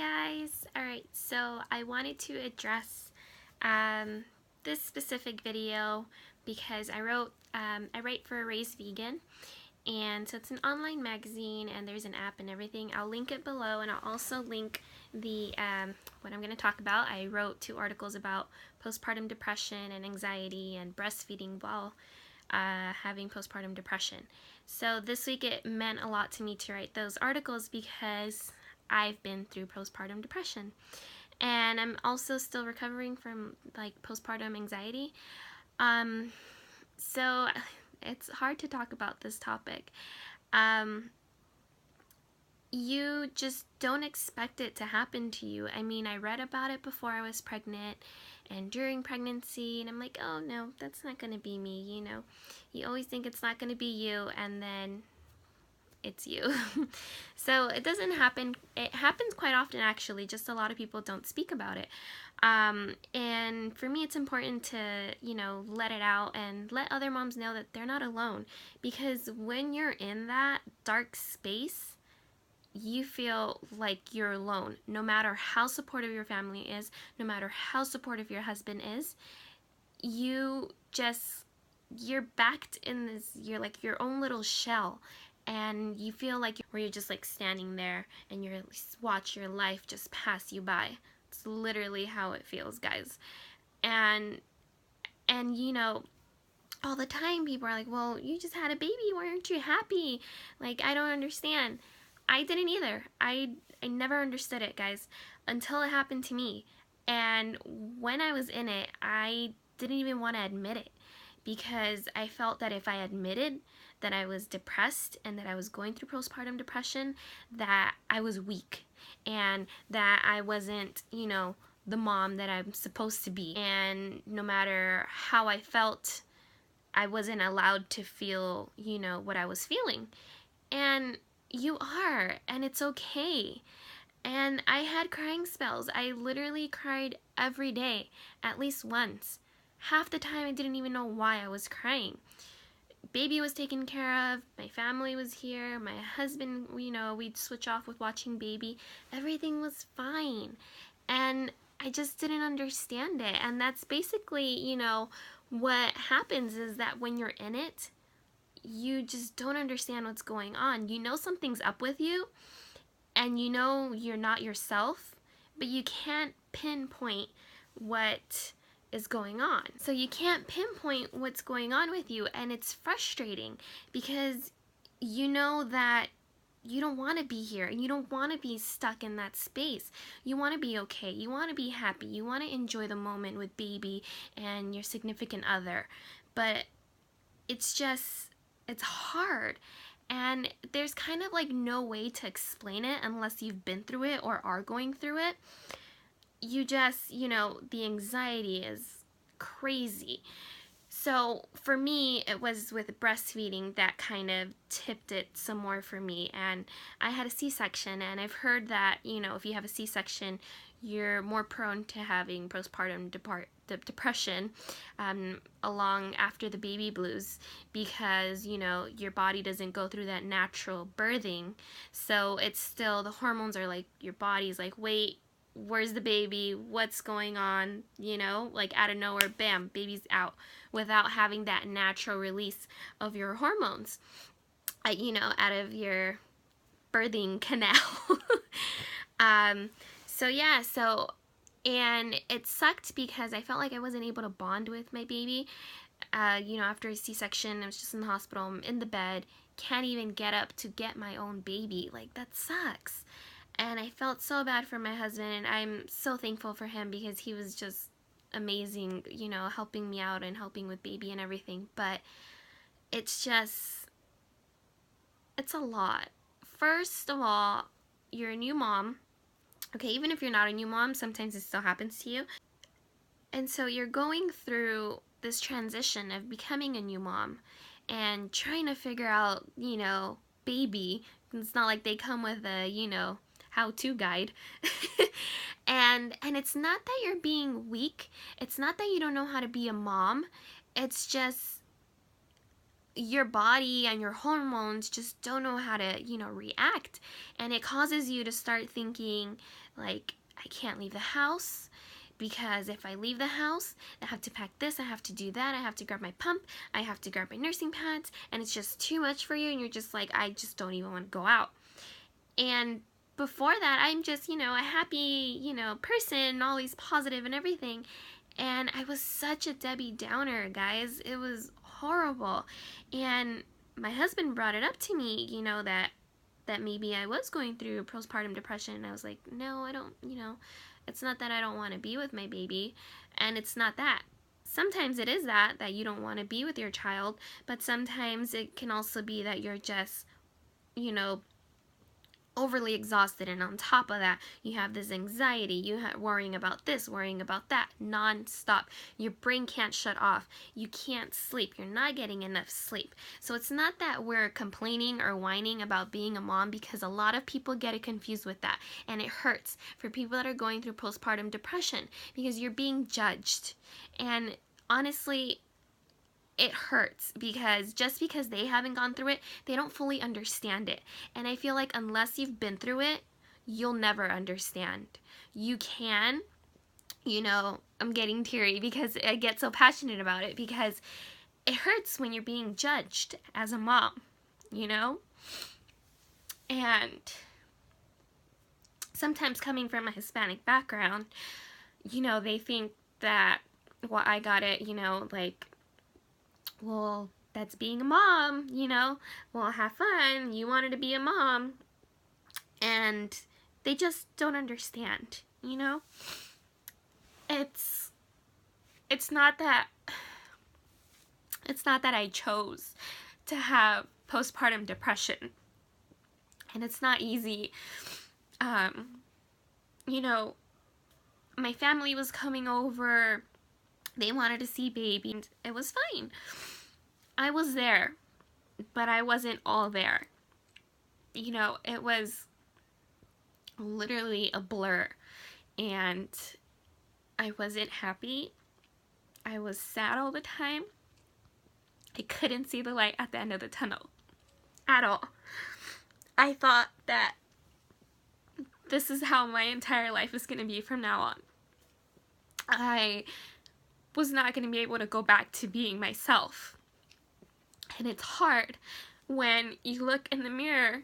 guys! Alright, so I wanted to address this specific video because I write for Raised Vegan, and so it's an online magazine and there's an app and everything. I'll link it below, and I'll also link the what I'm going to talk about. I wrote 2 articles about postpartum depression and anxiety and breastfeeding while having postpartum depression. So this week it meant a lot to me to write those articles because I've been through postpartum depression, and I'm also still recovering from like postpartum anxiety. So it's hard to talk about this topic. You just don't expect it to happen to you. I mean, I read about it before I was pregnant and during pregnancy, and I'm like, oh no, that's not gonna be me, you know. You always think it's not gonna be you, and then it's you. So it doesn't happen. It happens quite often, actually, just a lot of people don't speak about it. And for me, it's important to, you know, let it out and let other moms know that they're not alone, because when you're in that dark space, you feel like you're alone. No matter how supportive your family is, no matter how supportive your husband is, you're backed in this, you're like your own little shell, and you feel like you're just like standing there and you're watch your life just pass you by. It's literally how it feels, guys. And you know, all the time people are like, well, you just had a baby, why aren't you happy? Like, I don't understand. I didn't either. I never understood it, guys, until it happened to me. And when I was in it, I didn't even want to admit it, because I felt that if I admitted that I was depressed and that I was going through postpartum depression, that I was weak and that I wasn't, you know, the mom that I'm supposed to be. And no matter how I felt, I wasn't allowed to feel, you know, what I was feeling. And you are, and it's okay. And I had crying spells. I literally cried every day, at least once. Half the time I didn't even know why I was crying. Baby was taken care of, my family was here, my husband, you know, we'd switch off with watching baby. Everything was fine. And I just didn't understand it. And that's basically, you know, what happens is that when you're in it, you just don't understand what's going on. You know something's up with you, and you know you're not yourself, but you can't pinpoint what is going on. So you can't pinpoint what's going on with you, and it's frustrating because you know that you don't want to be here, and you don't want to be stuck in that space. You want to be okay. You want to be happy. You want to enjoy the moment with baby and your significant other. But it's hard. And there's kind of like no way to explain it unless you've been through it or are going through it. You just, you know, the anxiety is crazy. So for me, it was with breastfeeding that kind of tipped it some more for me. And I had a C-section, and I've heard that, you know, if you have a C-section, you're more prone to having postpartum depression along after the baby blues, because, you know, your body doesn't go through that natural birthing. So it's still, the hormones are like, your body's like, wait, where's the baby? What's going on? You know, like out of nowhere, bam, baby's out, without having that natural release of your hormones, you know, out of your birthing canal. So yeah, and it sucked because I felt like I wasn't able to bond with my baby. You know, after a C-section, I was just in the hospital, I'm in the bed, can't even get up to get my own baby. Like, that sucks. And I felt so bad for my husband, and I'm so thankful for him because he was just amazing, you know, helping me out and helping with baby and everything. But it's a lot. First of all, you're a new mom. Okay, even if you're not a new mom, sometimes it still happens to you. And so you're going through this transition of becoming a new mom and trying to figure out, you know, baby. It's not like they come with a, you know, how-to guide. and it's not that you're being weak. It's not that you don't know how to be a mom. It's just your body and your hormones just don't know how to, react. And it causes you to start thinking, like, I can't leave the house, because if I leave the house, I have to pack this, I have to do that, I have to grab my pump, I have to grab my nursing pads, and it's just too much for you, and you're just like, I just don't even want to go out. And before that, I'm just, a happy, person, always positive and everything. And I was such a Debbie Downer, guys. It was horrible. And my husband brought it up to me, that maybe I was going through postpartum depression. And I was like, no, I don't, it's not that I don't want to be with my baby. And it's not that. Sometimes it is that you don't want to be with your child. But sometimes it can also be that you're just, overly exhausted, and on top of that you have this anxiety, you have worrying about this, worrying about that, non-stop. Your brain can't shut off, you can't sleep, you're not getting enough sleep. So it's not that we're complaining or whining about being a mom, because a lot of people get it confused with that, and it hurts for people that are going through postpartum depression, because you're being judged. And honestly, it hurts, because just because they haven't gone through it, they don't fully understand it. And I feel like unless you've been through it, you'll never understand. You can, I'm getting teary because I get so passionate about it, because it hurts when you're being judged as a mom, And sometimes coming from a Hispanic background, they think that, well, I got it, like, well, that's being a mom, well, have fun, you wanted to be a mom. And they just don't understand, it's not that I chose to have postpartum depression, and it's not easy. My family was coming over, they wanted to see baby, and it was fine. I was there, but I wasn't all there. It was literally a blur, and I wasn't happy. I was sad all the time. I couldn't see the light at the end of the tunnel at all. I thought that this is how my entire life is going to be from now on. I was not going to be able to go back to being myself. And it's hard when you look in the mirror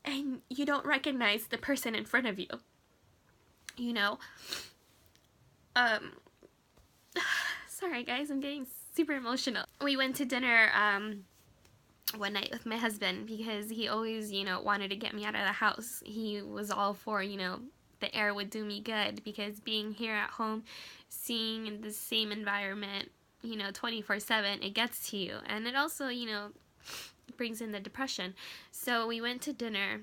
and you don't recognize the person in front of you. Sorry guys, I'm getting super emotional. We went to dinner one night with my husband, because he always, wanted to get me out of the house. He was all for, the air would do me good, because being here at home, seeing the same environment, 24/7, it gets to you. And it also, brings in the depression. So we went to dinner,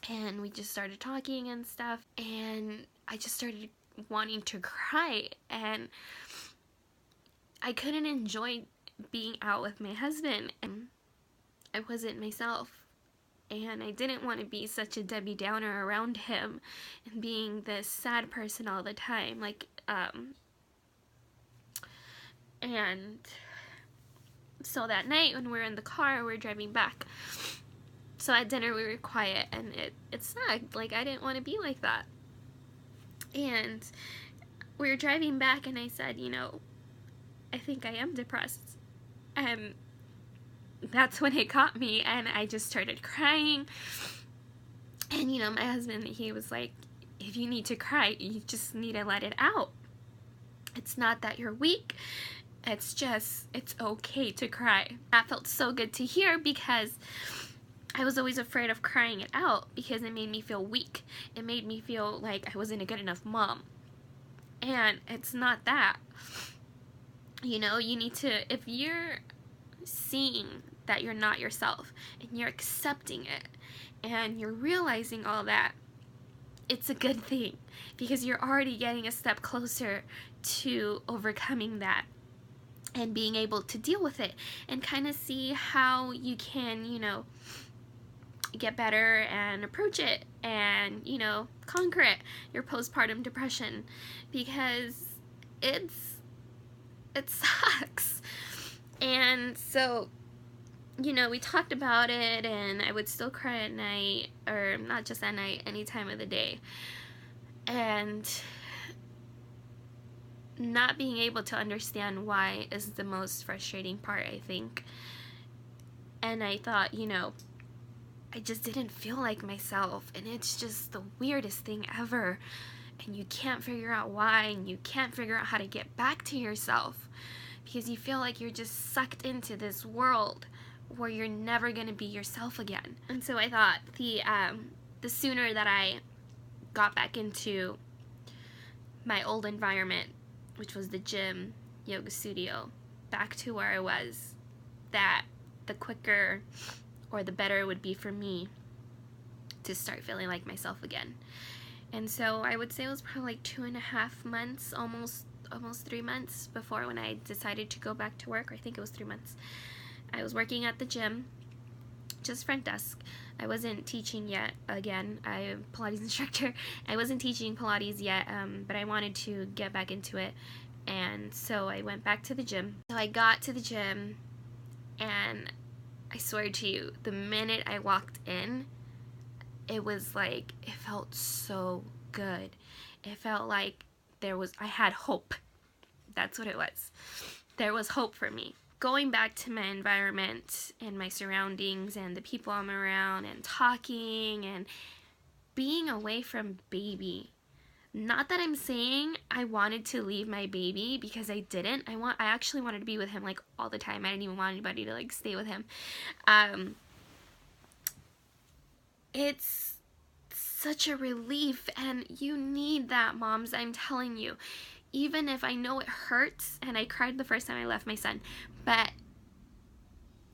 and we just started talking and stuff, and I just started wanting to cry, and I couldn't enjoy being out with my husband, and I wasn't myself. And I didn't want to be such a Debbie Downer around him and being this sad person all the time. And so that night when we were in the car, we were driving back. So at dinner we were quiet, and it sucked. Like, I didn't want to be like that. And we were driving back, and I said, I think I am depressed. And that's when it caught me, and I just started crying. And my husband, he was like, if you need to cry, you just need to let it out. It's not that you're weak, it's okay to cry. That felt so good to hear, because I was always afraid of crying it out, because it made me feel weak. It made me feel like I wasn't a good enough mom. And it's not that. You need to, if you're seeing that you're not yourself, and you're accepting it, and you're realizing all that, it's a good thing, because you're already getting a step closer to overcoming that and being able to deal with it, and kind of see how you can, get better and approach it, and, conquer it, your postpartum depression, because it sucks. And so, you know, we talked about it, and I would still cry at night, or not just at night, any time of the day. And not being able to understand why is the most frustrating part, I think. And I thought, you know, I just didn't feel like myself, and it's just the weirdest thing ever. And you can't figure out why, and you can't figure out how to get back to yourself, because you feel like you're just sucked into this world where you're never going to be yourself again. And so I thought the sooner that I got back into my old environment, which was the gym, yoga studio, back to where I was, that the quicker or the better it would be for me to start feeling like myself again. And so I would say it was probably like 2.5 months, almost 3 months before when I decided to go back to work. I think it was 3 months. I was working at the gym, just front desk. I wasn't teaching yet. Again, I'm a Pilates instructor. I wasn't teaching Pilates yet, but I wanted to get back into it. And so I went back to the gym. So I got to the gym, and I swear to you, the minute I walked in, it was like, it felt so good. It felt like I had hope. That's what it was. There was hope for me. Going back to my environment and my surroundings and the people I'm around and talking and being away from baby. Not that I'm saying I wanted to leave my baby, because I didn't. I actually wanted to be with him like all the time. I didn't even want anybody to like stay with him. It's such a relief, and you need that, moms. I'm telling you. Even if I know it hurts, and I cried the first time I left my son, but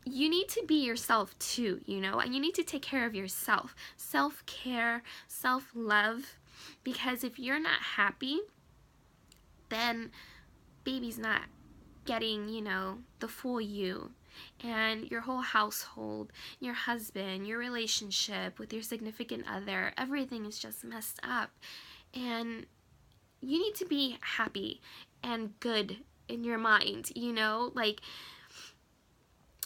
you need to be yourself too, you know, and you need to take care of yourself. Self-care, self-love, because if you're not happy, then baby's not getting, you know, the full you. And your whole household, your husband, your relationship with your significant other, everything is just messed up. And you need to be happy and good in your mind, you know, like,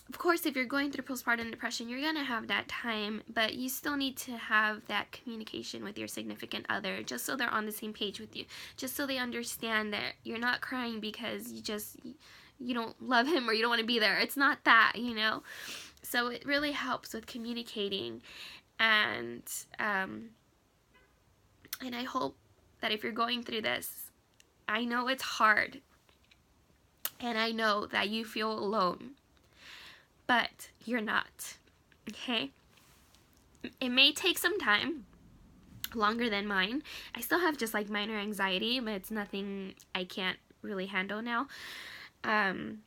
of course, if you're going through postpartum depression, you're gonna have that time, but you still need to have that communication with your significant other, just so they're on the same page with you, just so they understand that you're not crying because you don't love him or you don't want to be there. It's not that, you know. So it really helps with communicating, and I hope that if you're going through this, I know it's hard, and I know that you feel alone, but you're not, okay? It may take some time, longer than mine. I still have just like minor anxiety, but it's nothing I can't really handle now. And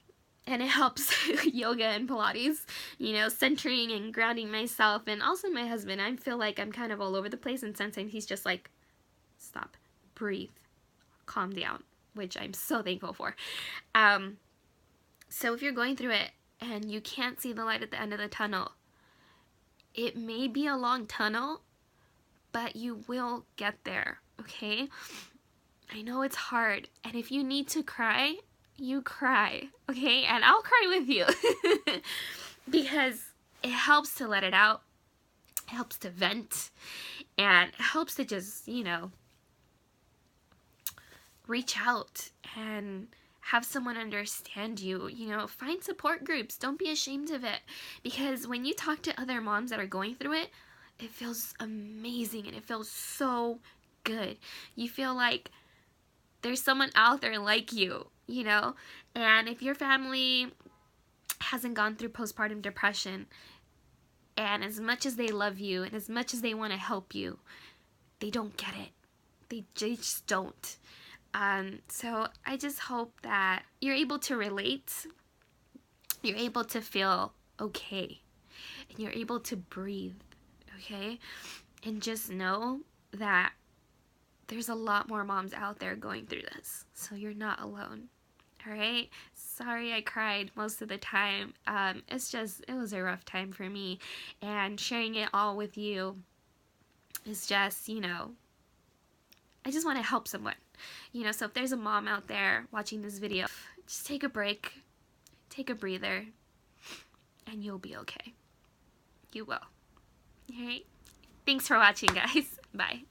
it helps yoga and Pilates, you know, centering and grounding myself, and also my husband. I feel like I'm kind of all over the place, and sometimes he's just like, stop, breathe, calm down, which I'm so thankful for. So if you're going through it and you can't see the light at the end of the tunnel, it may be a long tunnel, but you will get there, okay? I know it's hard, and if you need to cry, you cry, okay? And I'll cry with you because it helps to let it out, it helps to vent, and it helps to just, you know, reach out and have someone understand you, you know, find support groups. Don't be ashamed of it, because when you talk to other moms that are going through it, it feels amazing, and it feels so good. You feel like there's someone out there like you, you know, and if your family hasn't gone through postpartum depression, and as much as they love you and as much as they want to help you, they don't get it. They just don't. So I just hope that you're able to relate, you're able to feel okay, and you're able to breathe, okay? And just know that there's a lot more moms out there going through this, so you're not alone, all right? Sorry I cried most of the time. It was a rough time for me, and sharing it all with you is just, you know, I just want to help someone. You know, so if there's a mom out there watching this video, just take a break, take a breather, and you'll be okay. You will. Alright? Thanks for watching, guys. Bye.